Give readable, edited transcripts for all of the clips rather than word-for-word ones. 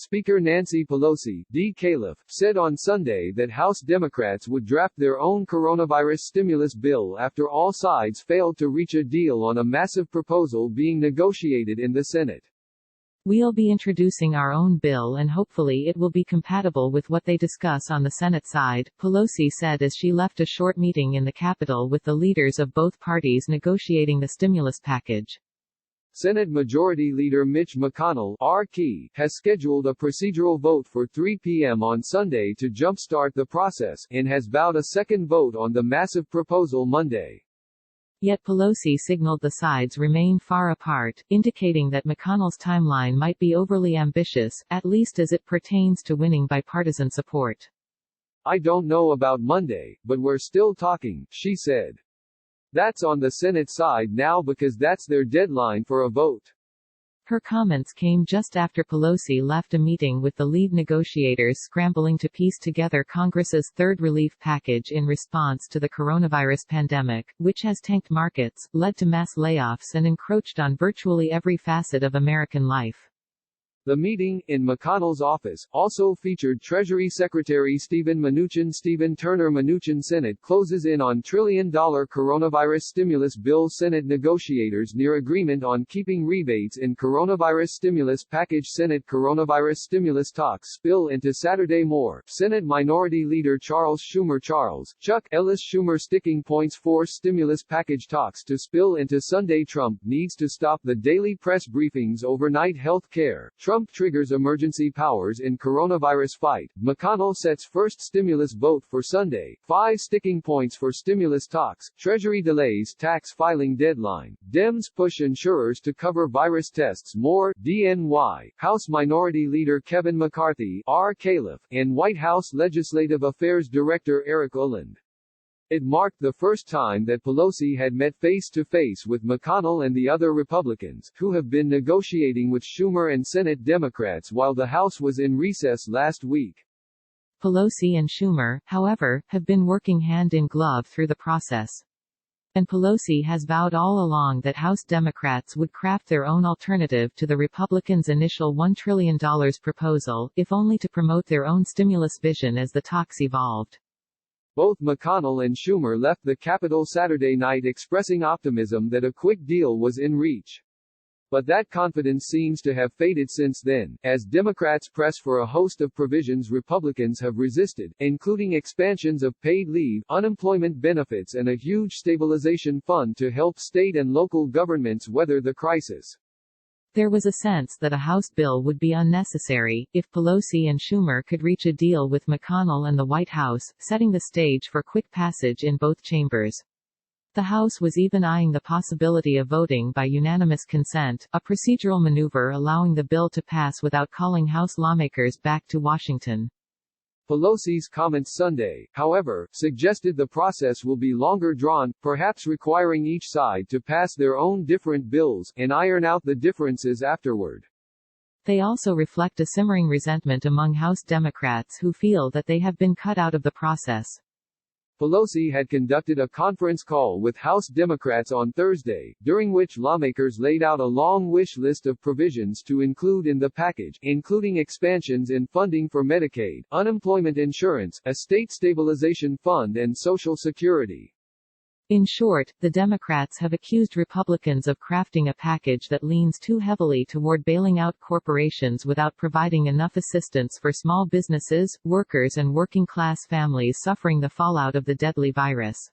Speaker Nancy Pelosi, D-Calif, said on Sunday that House Democrats would draft their own coronavirus stimulus bill after all sides failed to reach a deal on a massive proposal being negotiated in the Senate. "We'll be introducing our own bill and hopefully it will be compatible with what they discuss on the Senate side," Pelosi said as she left a short meeting in the Capitol with the leaders of both parties negotiating the stimulus package. Senate Majority Leader Mitch McConnell, RK, has scheduled a procedural vote for 3 p.m. on Sunday to jumpstart the process, and has vowed a second vote on the massive proposal Monday. Yet Pelosi signaled the sides remain far apart, indicating that McConnell's timeline might be overly ambitious, at least as it pertains to winning bipartisan support. "I don't know about Monday, but we're still talking," she said. "That's on the Senate side now because that's their deadline for a vote." Her comments came just after Pelosi left a meeting with the lead negotiators scrambling to piece together Congress's third relief package in response to the coronavirus pandemic, which has tanked markets, led to mass layoffs and encroached on virtually every facet of American life. The meeting, in McConnell's office, also featured Treasury Secretary Steven Mnuchin. Stephen Turner Mnuchin. Senate closes in on $1 trillion coronavirus stimulus bill. Senate negotiators near agreement on keeping rebates in coronavirus stimulus package. Senate coronavirus stimulus talks spill into Saturday. More. Senate Minority Leader Charles Schumer. Chuck Ellis Schumer sticking points force stimulus package talks to spill into Sunday. Trump needs to stop the daily press briefings overnight. Health care. Trump triggers emergency powers in coronavirus fight. McConnell sets first stimulus vote for Sunday. 5 sticking points for stimulus talks. Treasury delays tax filing deadline. Dems push insurers to cover virus tests more. DNY. House Minority Leader Kevin McCarthy, R-Calif, and White House Legislative Affairs Director Eric Uland. It marked the first time that Pelosi had met face-to-face with McConnell and the other Republicans, who have been negotiating with Schumer and Senate Democrats while the House was in recess last week. Pelosi and Schumer, however, have been working hand-in-glove through the process. And Pelosi has vowed all along that House Democrats would craft their own alternative to the Republicans' initial $1 trillion proposal, if only to promote their own stimulus vision as the talks evolved. Both McConnell and Schumer left the Capitol Saturday night expressing optimism that a quick deal was in reach. But that confidence seems to have faded since then, as Democrats press for a host of provisions Republicans have resisted, including expansions of paid leave, unemployment benefits and a huge stabilization fund to help state and local governments weather the crisis. There was a sense that a House bill would be unnecessary, if Pelosi and Schumer could reach a deal with McConnell and the White House, setting the stage for quick passage in both chambers. The House was even eyeing the possibility of voting by unanimous consent, a procedural maneuver allowing the bill to pass without calling House lawmakers back to Washington. Pelosi's comments Sunday, however, suggested the process will be longer drawn, perhaps requiring each side to pass their own different bills, and iron out the differences afterward. They also reflect a simmering resentment among House Democrats who feel that they have been cut out of the process. Pelosi had conducted a conference call with House Democrats on Thursday, during which lawmakers laid out a long wish list of provisions to include in the package, including expansions in funding for Medicaid, unemployment insurance, a state stabilization fund and Social Security. In short, the Democrats have accused Republicans of crafting a package that leans too heavily toward bailing out corporations without providing enough assistance for small businesses, workers and working-class families suffering the fallout of the deadly virus.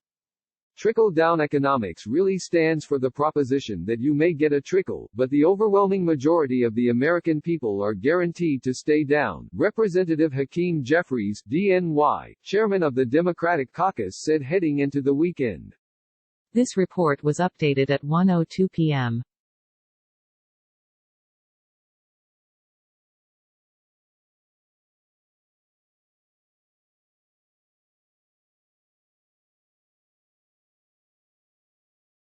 Trickle-down economics really stands for the proposition that you may get a trickle, but the overwhelming majority of the American people are guaranteed to stay down, Representative Hakeem Jeffries, DNY, chairman of the Democratic caucus said heading into the weekend. This report was updated at 1:02 p.m.